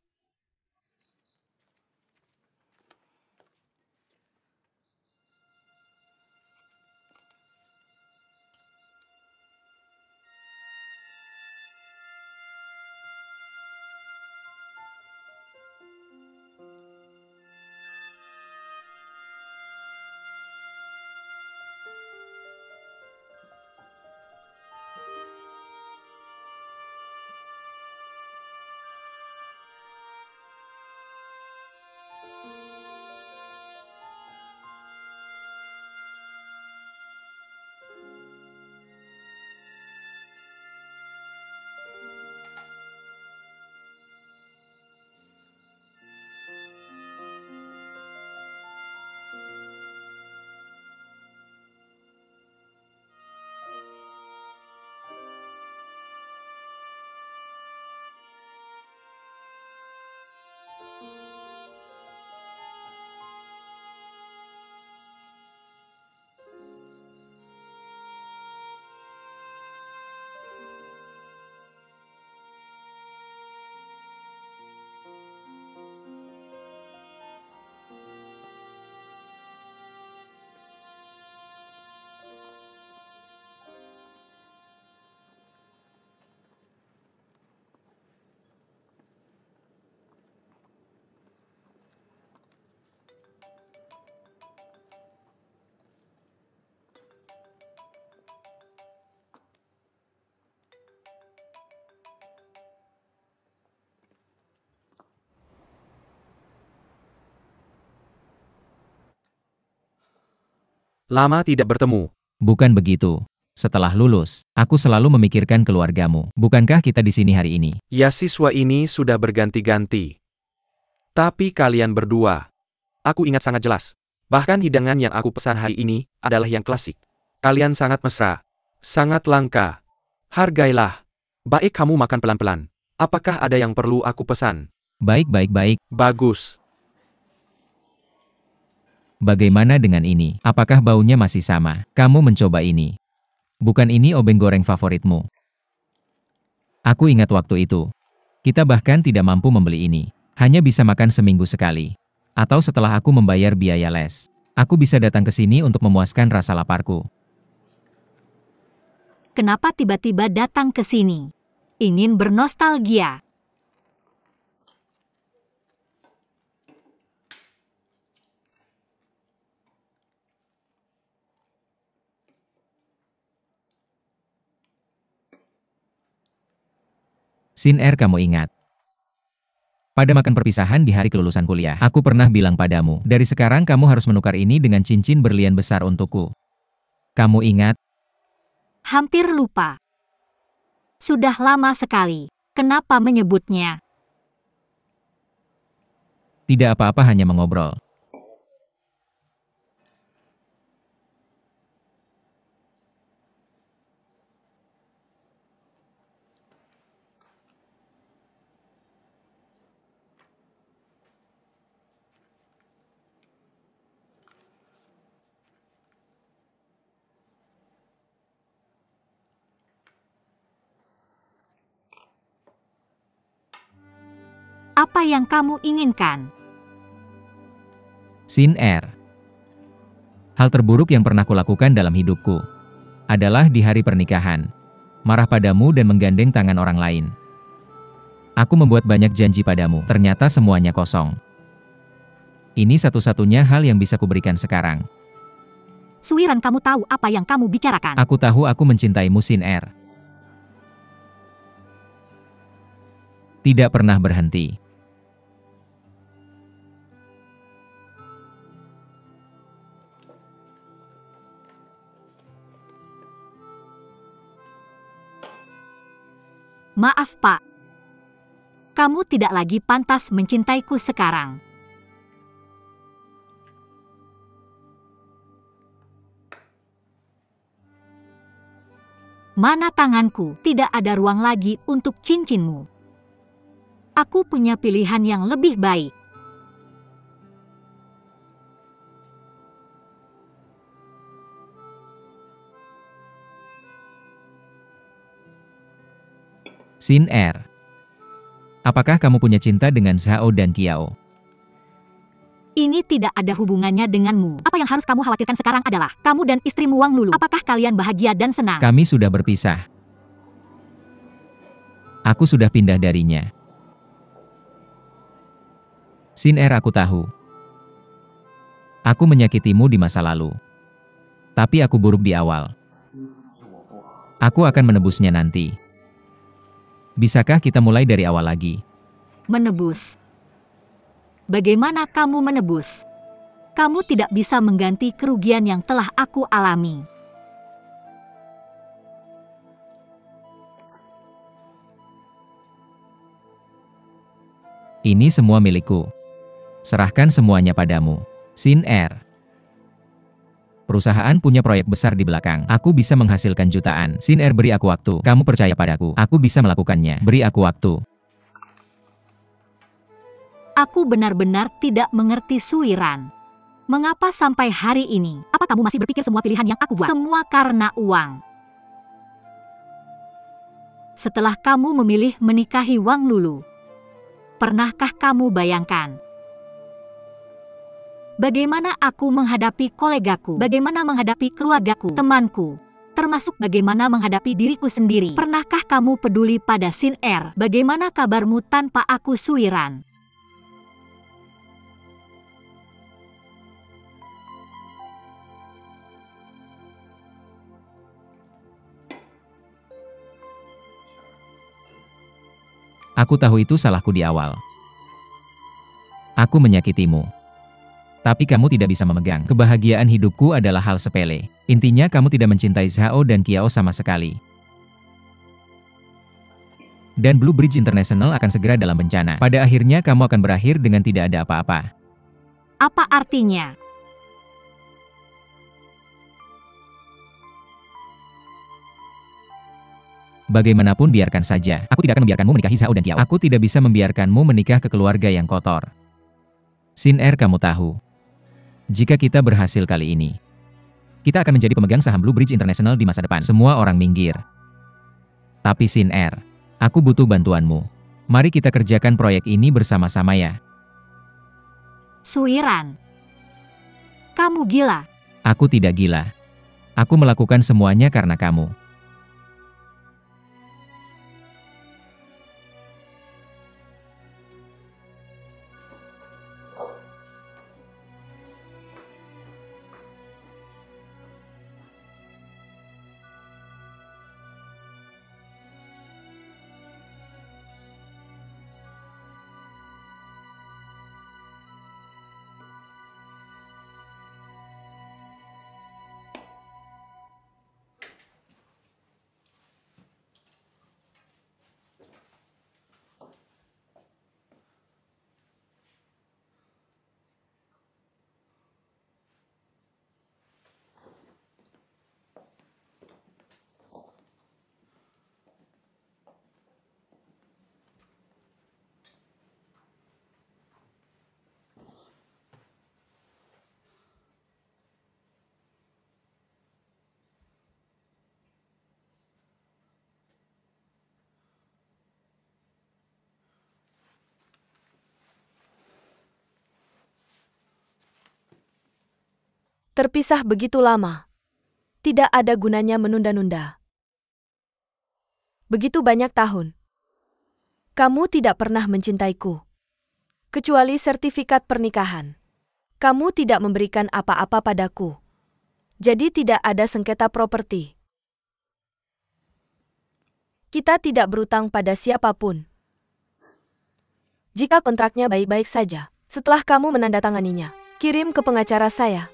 Lama tidak bertemu.
Bukan begitu. Setelah lulus, aku selalu memikirkan keluargamu. Bukankah kita di sini hari ini?
Ya, siswa ini sudah berganti-ganti. Tapi kalian berdua, aku ingat sangat jelas. Bahkan hidangan yang aku pesan hari ini adalah yang klasik. Kalian sangat mesra. Sangat langka. Hargailah. Baik, kamu makan pelan-pelan. Apakah ada yang perlu aku pesan?
Baik.
Bagus.
Bagaimana dengan ini? Apakah baunya masih sama? Kamu mencoba ini. Bukan ini obeng goreng favoritmu. Aku ingat waktu itu. Kita bahkan tidak mampu membeli ini. Hanya bisa makan seminggu sekali. Atau setelah aku membayar biaya les. Aku bisa datang ke sini untuk memuaskan rasa laparku.
Kenapa tiba-tiba datang ke sini? Ingin bernostalgia.
Sin Er, kamu ingat? Pada makan perpisahan di hari kelulusan kuliah, aku pernah bilang padamu, dari sekarang kamu harus menukar ini dengan cincin berlian besar untukku. Kamu ingat?
Hampir lupa. Sudah lama sekali. Kenapa menyebutnya?
Tidak apa-apa, hanya mengobrol.
Apa yang kamu inginkan?
Sin Er. Hal terburuk yang pernah kulakukan dalam hidupku adalah di hari pernikahan, marah padamu dan menggandeng tangan orang lain. Aku membuat banyak janji padamu, ternyata semuanya kosong. Ini satu-satunya hal yang bisa kuberikan sekarang.
Suiran, kamu tahu apa yang kamu bicarakan?
Aku tahu aku mencintaimu, Sin Er. Tidak pernah berhenti.
Maaf, Pak. Kamu tidak lagi pantas mencintaiku sekarang. Mana tanganku? Tidak ada ruang lagi untuk cincinmu. Aku punya pilihan yang lebih baik.
Sin Er. Apakah kamu punya cinta dengan Zhao dan Qiao?
Ini tidak ada hubungannya denganmu. Apa yang harus kamu khawatirkan sekarang adalah kamu dan istrimu Wang Lulu. Apakah kalian bahagia dan senang?
Kami sudah berpisah. Aku sudah pindah darinya. Sin Er, aku tahu. Aku menyakitimu di masa lalu. Tapi aku buruk di awal. Aku akan menebusnya nanti. Bisakah kita mulai dari awal lagi?
Menebus. Bagaimana kamu menebus? Kamu tidak bisa mengganti kerugian yang telah aku alami.
Ini semua milikku. Serahkan semuanya padamu. Sin Er. Perusahaan punya proyek besar di belakang. Aku bisa menghasilkan jutaan. Sin Er, beri aku waktu. Kamu percaya padaku. Aku bisa melakukannya. Beri aku waktu.
Aku benar-benar tidak mengerti, Suiran. Mengapa sampai hari ini? Apa kamu masih berpikir semua pilihan yang aku buat? Semua karena uang. Setelah kamu memilih menikahi Wang Lulu, pernahkah kamu bayangkan bagaimana aku menghadapi kolegaku, bagaimana menghadapi keluargaku, temanku, termasuk bagaimana menghadapi diriku sendiri? Pernahkah kamu peduli pada Sin Er? Bagaimana kabarmu tanpa aku, Suiran?
Aku tahu itu salahku di awal. Aku menyakitimu. Tapi kamu tidak bisa memegang. Kebahagiaan hidupku adalah hal sepele. Intinya kamu tidak mencintai Zhao dan Qiao sama sekali. Dan Blue Bridge International akan segera dalam bencana. Pada akhirnya kamu akan berakhir dengan tidak ada apa-apa.
Apa artinya?
Bagaimanapun biarkan saja. Aku tidak akan membiarkanmu menikahi Zhao dan Qiao. Aku tidak bisa membiarkanmu menikah ke keluarga yang kotor. Sin Er, kamu tahu. Jika kita berhasil kali ini, kita akan menjadi pemegang saham Blue Bridge International di masa depan. Semua orang minggir. Tapi Sin Er, aku butuh bantuanmu. Mari kita kerjakan proyek ini bersama-sama ya.
Suiran, kamu gila.
Aku tidak gila. Aku melakukan semuanya karena kamu.
Terpisah begitu lama. Tidak ada gunanya menunda-nunda. Begitu banyak tahun. Kamu tidak pernah mencintaiku. Kecuali sertifikat pernikahan. Kamu tidak memberikan apa-apa padaku. Jadi tidak ada sengketa properti. Kita tidak berutang pada siapapun. Jika kontraknya baik-baik saja, setelah kamu menandatanganinya, kirim ke pengacara saya.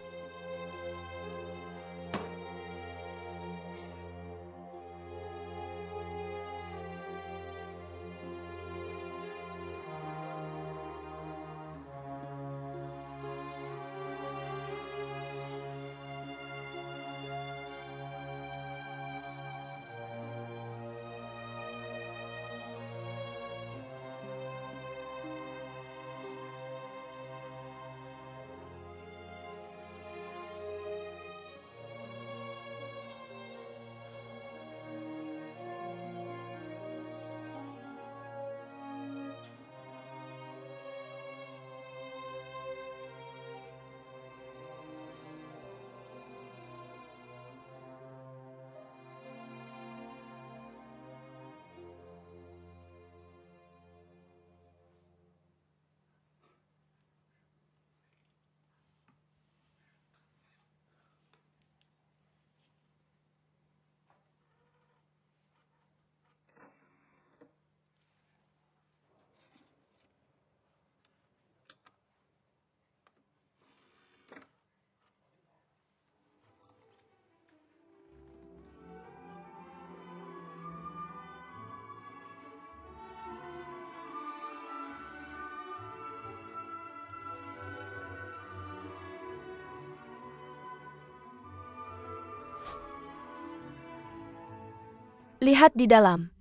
Lihat di dalam.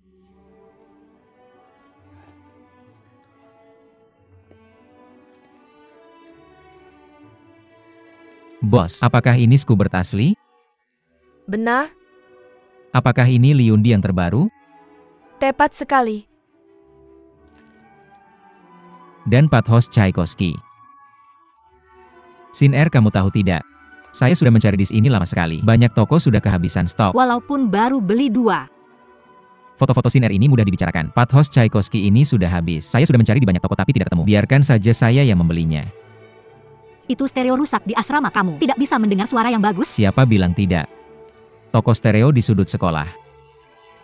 Bos, apakah ini Scoobert asli?
Benar,
Apakah ini Liundi yang terbaru?
tepat sekali.
Dan Pathos Tchaikovsky. Sin Air, kamu tahu tidak? Saya sudah mencari di sini lama sekali. Banyak toko sudah kehabisan stok.
Walaupun baru beli 2.
Foto-foto Sin Air ini mudah dibicarakan. Pathos Tchaikovsky ini sudah habis. Saya sudah mencari di banyak toko tapi tidak ketemu. Biarkan saja saya yang membelinya.
Itu stereo rusak di asrama kamu. Tidak bisa mendengar suara yang bagus?
Siapa bilang tidak? Toko stereo di sudut sekolah.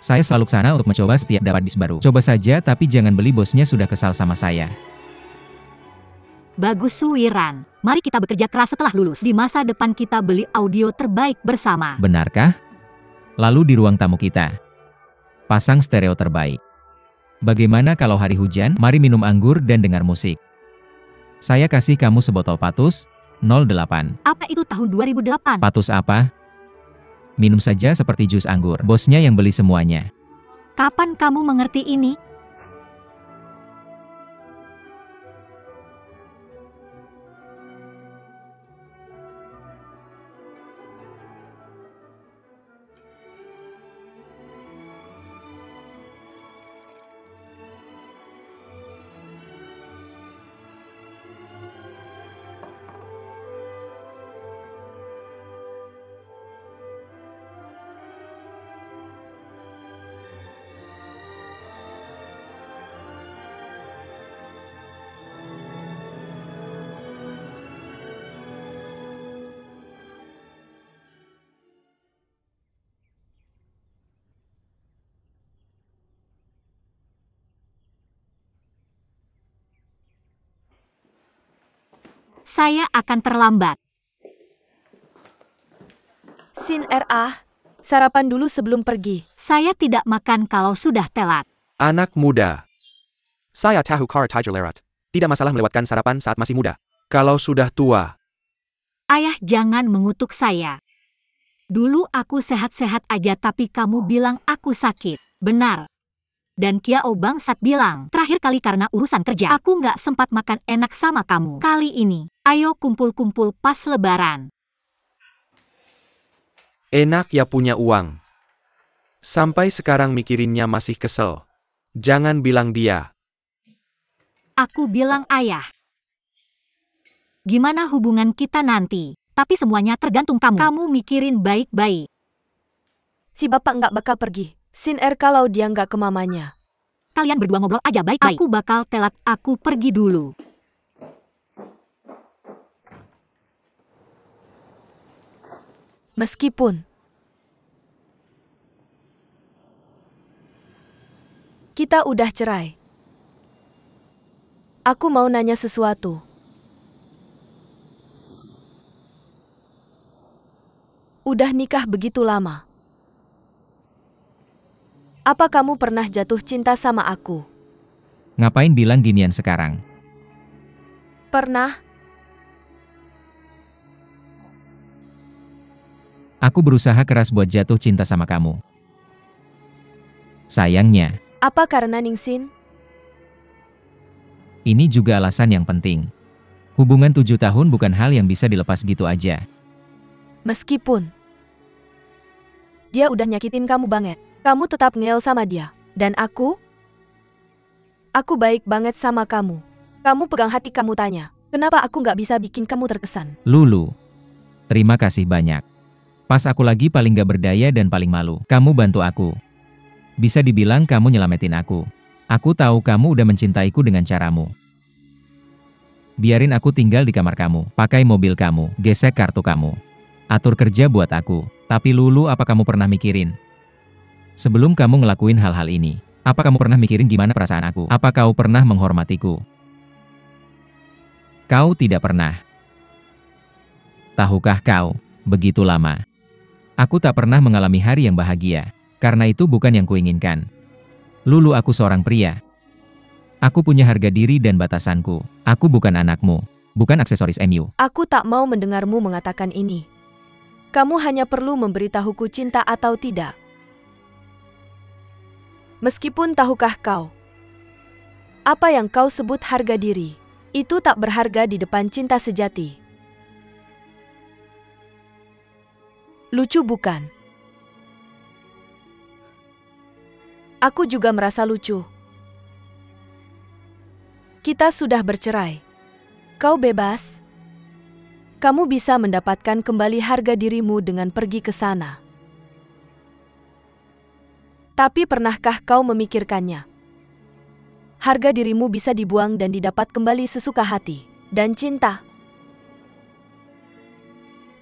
Saya selalu ke sana untuk mencoba setiap dapat disk baru. Coba saja tapi jangan beli, bosnya sudah kesal sama saya.
Bagus Suwiran. Mari kita bekerja keras setelah lulus. Di masa depan kita beli audio terbaik bersama.
Benarkah? Lalu di ruang tamu kita pasang stereo terbaik. Bagaimana kalau hari hujan? Mari minum anggur dan dengar musik. Saya kasih kamu sebotol Patus 08.
Apa itu tahun 2008?
Patus apa? Minum saja seperti jus anggur. Bosnya yang beli semuanya.
Kapan kamu mengerti ini? Saya akan terlambat.
Sin RA, sarapan dulu sebelum pergi.
Saya tidak makan kalau sudah telat.
Anak muda. Saya tahu kara tiger lerat. Tidak masalah melewatkan sarapan saat masih muda. Kalau sudah tua,
Ayah, jangan mengutuk saya. Dulu aku sehat-sehat aja tapi kamu bilang aku sakit. Benar. Dan Kiao Bangsat bilang, terakhir kali karena urusan kerja. Aku nggak sempat makan enak sama kamu. Kali ini, ayo kumpul-kumpul pas lebaran.
enak ya punya uang. Sampai sekarang mikirinnya masih kesel. Jangan bilang dia.
Aku bilang ayah. Gimana hubungan kita nanti? tapi semuanya tergantung kamu. Kamu mikirin baik-baik.
Si bapak nggak bakal pergi. Sin Er kalau dia nggak ke mamanya.
Kalian berdua ngobrol aja baik-baik. Aku bakal telat, aku pergi dulu.
Meskipun kita udah cerai, aku mau nanya sesuatu. Udah nikah begitu lama. Apa kamu pernah jatuh cinta sama aku?
Ngapain bilang ginian sekarang?
Pernah?
Aku berusaha keras buat jatuh cinta sama kamu. Sayangnya,
Apa karena Ningsin?
ini juga alasan yang penting. Hubungan 7 tahun bukan hal yang bisa dilepas gitu aja.
Meskipun dia udah nyakitin kamu banget, kamu tetap ngel sama dia. Dan aku baik banget sama kamu. Kamu pegang hati, kamu tanya, kenapa aku nggak bisa bikin kamu terkesan?
Lulu, terima kasih banyak. Pas aku lagi paling gak berdaya dan paling malu, kamu bantu aku. Bisa dibilang kamu nyelamatin aku. Aku tahu kamu udah mencintaiku dengan caramu. Biarin aku tinggal di kamar kamu, pakai mobil kamu, gesek kartu kamu. Atur kerja buat aku. Tapi Lulu, apa kamu pernah mikirin? Sebelum kamu ngelakuin hal-hal ini, apa kamu pernah mikirin gimana perasaan aku? Apa kau pernah menghormatiku? Kau tidak pernah. Tahukah kau, begitu lama aku tak pernah mengalami hari yang bahagia, karena itu bukan yang kuinginkan. Lulu, aku seorang pria. Aku punya harga diri dan batasanku. Aku bukan anakmu, bukan aksesoris MU.
Aku tak mau mendengarmu mengatakan ini. Kamu hanya perlu memberitahuku cinta atau tidak. Meskipun tahukah kau, apa yang kau sebut harga diri, itu tak berharga di depan cinta sejati. Lucu bukan? Aku juga merasa lucu. Kita sudah bercerai. Kau bebas. Kamu bisa mendapatkan kembali harga dirimu dengan pergi ke sana. Tapi pernahkah kau memikirkannya? Harga dirimu bisa dibuang dan didapat kembali sesuka hati. Dan cinta.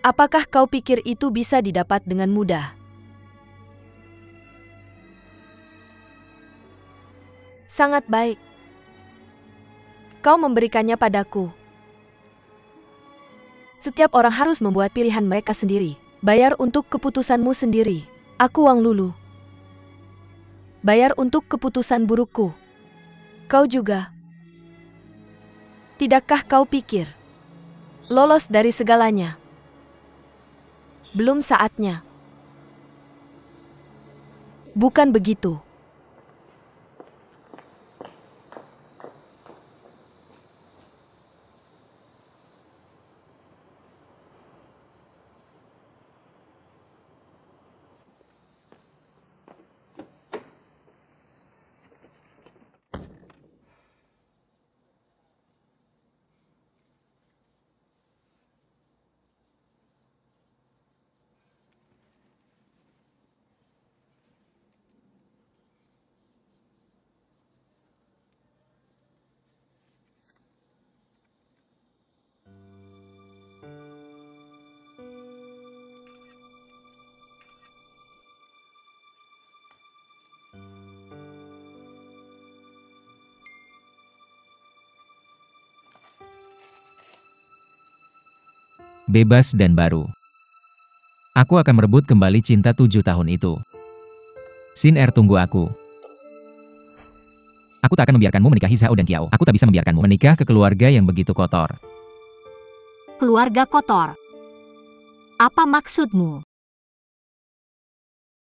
Apakah kau pikir itu bisa didapat dengan mudah? Sangat baik. Kau memberikannya padaku. Setiap orang harus membuat pilihan mereka sendiri. Bayar untuk keputusanmu sendiri. Aku Wang Lulu. Bayar untuk keputusan burukku. Kau juga. Tidakkah kau pikir lolos dari segalanya? Belum saatnya. Bukan begitu.
Bebas dan baru. Aku akan merebut kembali cinta 7 tahun itu. Sin Er, tunggu aku. Aku tak akan membiarkanmu menikahi Zhao dan Kiao. Aku tak bisa membiarkanmu menikah ke keluarga yang begitu kotor.
Keluarga kotor. Apa maksudmu?